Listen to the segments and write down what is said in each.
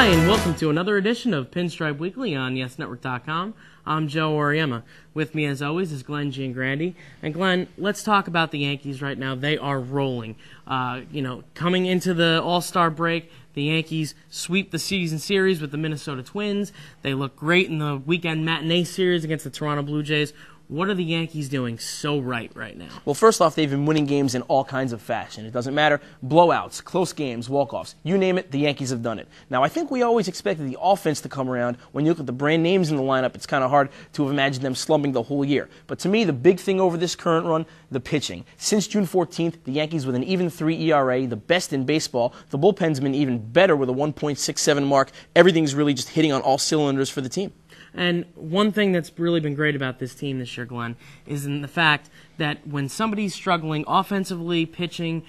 Hi, and welcome to another edition of Pinstriped Weekly on YesNetwork.com. I'm Joe Auriemma. With me, as always, is Glenn Giangrande. And Glenn, let's talk about the Yankees right now. They are rolling. Coming into the All-Star break, the Yankees sweep the season series with the Minnesota Twins. They look great in the weekend matinee series against the Toronto Blue Jays. What are the Yankees doing so right now? Well, first off, they've been winning games in all kinds of fashion. It doesn't matter. Blowouts, close games, walk-offs. You name it, the Yankees have done it. Now, I think we always expected the offense to come around. When you look at the brand names in the lineup, it's kind of hard to have imagined them slumping the whole year. But to me, the big thing over this current run, the pitching. Since June 14th, the Yankees with an even 3 ERA, the best in baseball. The bullpen's been even better with a 1.67 mark. Everything's really just hitting on all cylinders for the team. And one thing that's really been great about this team this year, Glenn, is in the fact that when somebody's struggling offensively, pitching,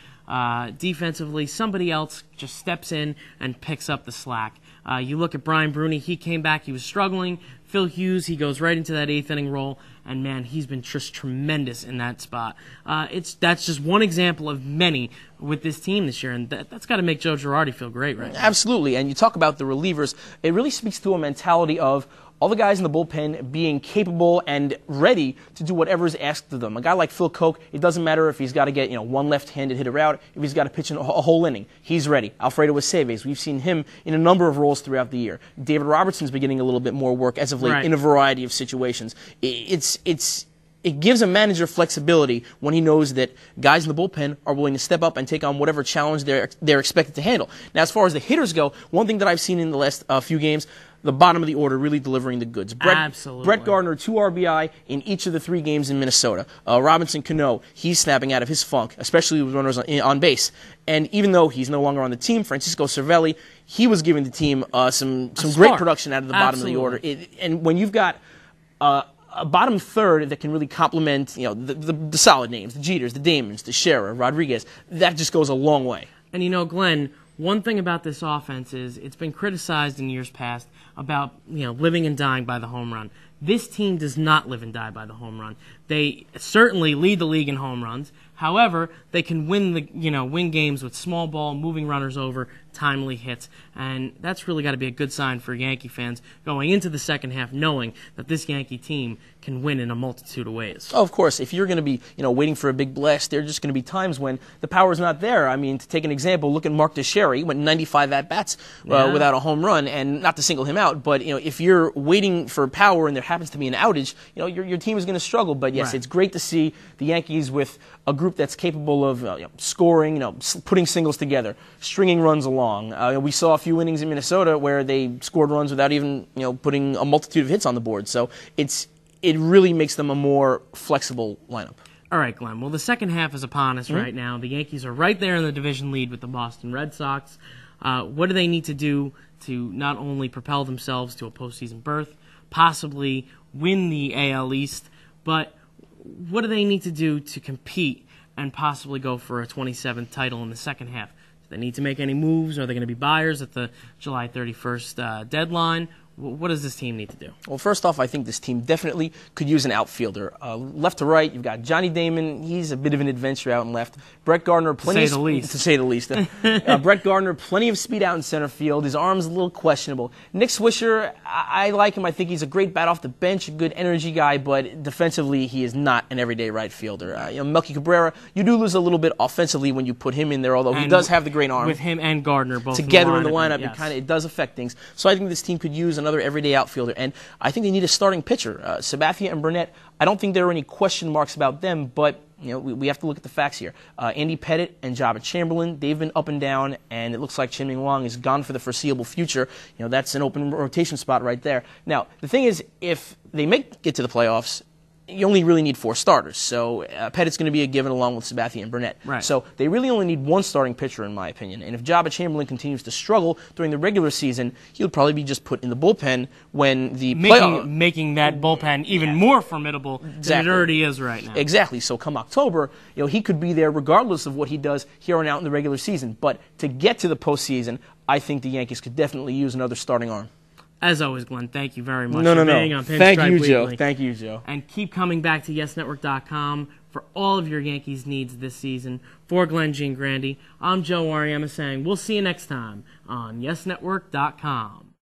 defensively, somebody else just steps in and picks up the slack. You look at Brian Bruni, he came back, he was struggling. Phil Hughes, he goes right into that 8th inning role, and man, he's been just tremendous in that spot. That's just one example of many with this team this year, and that's got to make Joe Girardi feel great right now. Absolutely, and you talk about the relievers, it really speaks to a mentality of all the guys in the bullpen being capable and ready to do whatever is asked of them. A guy like Phil Koch, it doesn't matter if he's got to get one left-handed hitter out, if he's got to pitch a whole inning, he's ready. Alfredo Aceves, we've seen him in a number of roles throughout the year. David Robertson's been getting a little bit more work as of late in a variety of situations. It gives a manager flexibility when he knows that guys in the bullpen are willing to step up and take on whatever challenge they're expected to handle. Now, as far as the hitters go, one thing that I've seen in the last few games, the bottom of the order really delivering the goods. Absolutely. Brett Gardner, 2 RBI in each of the 3 games in Minnesota. Robinson Cano, he's snapping out of his funk, especially with runners on base. And even though he's no longer on the team, Francisco Cervelli, he was giving the team some great production out of the bottom of the order. And when you've got a bottom third that can really complement the solid names, the Jeters, the Damons, the Scherer, Rodriguez, that just goes a long way. And Glenn, one thing about this offense is it's been criticized in years past about living and dying by the home run. This team does not live and die by the home run. They certainly lead the league in home runs. However, they can win games with small ball, moving runners over, timely hits, and that's really got to be a good sign for Yankee fans going into the second half, knowing that this Yankee team can win in a multitude of ways. Oh, of course, if you're going to be waiting for a big blast, there are just going to be times when the power's not there. I mean, to take an example, look at Mark Teixeira. He went 95 at bats without a home run, and not to single him out, but if you're waiting for power and there happens to be an outage, your team is going to struggle. But yes, it's great to see the Yankees with a group that's capable of scoring, putting singles together, stringing runs along. We saw a few innings in Minnesota where they scored runs without even putting a multitude of hits on the board. So it really makes them a more flexible lineup. All right, Glenn. Well, the second half is upon us right now. The Yankees are right there in the division lead with the Boston Red Sox. What do they need to do to not only propel themselves to a postseason berth, possibly win the AL East, but what do they need to do to compete and possibly go for a 27th title in the second half? Do they need to make any moves? Are they going to be buyers at the July 31st deadline? What does this team need to do? Well, first off, I think this team definitely could use an outfielder. Left to right, you've got Johnny Damon. He's a bit of an adventure out in left. Brett Gardner, to say the least. Brett Gardner, plenty of speed out in center field. His arm's a little questionable. Nick Swisher, I like him. I think he's a great bat off the bench, a good energy guy, but defensively, he is not an everyday right fielder. Melky Cabrera, you do lose a little bit offensively when you put him in there, although he does have the great arm. With him and Gardner both together in the lineup, yes. it does affect things. So I think this team could use another everyday outfielder, and I think they need a starting pitcher. Sabathia and Burnett, I don't think there are any question marks about them, but we have to look at the facts here. Andy Pettitte and Jabba Chamberlain, they've been up and down, and it looks like Chien-Ming Wang is gone for the foreseeable future. That's an open rotation spot right there. Now, the thing is, if they get to the playoffs, you only really need 4 starters. So Pettitte's going to be a given along with Sabathia and Burnett. Right. So they really only need 1 starting pitcher, in my opinion. And if Jabba Chamberlain continues to struggle during the regular season, he'll probably be just put in the bullpen when the making that bullpen even more formidable than it already is right now. Exactly. So come October, he could be there regardless of what he does here on out in the regular season. But to get to the postseason, I think the Yankees could definitely use another starting arm. As always, Glenn, thank you very much No. for being on Pinstriped Thank you, Weekly. Joe. Thank you, Joe. And keep coming back to YesNetwork.com for all of your Yankees needs this season. For Glenn Giangrande, I'm Joe Auriemma saying we'll see you next time on YesNetwork.com.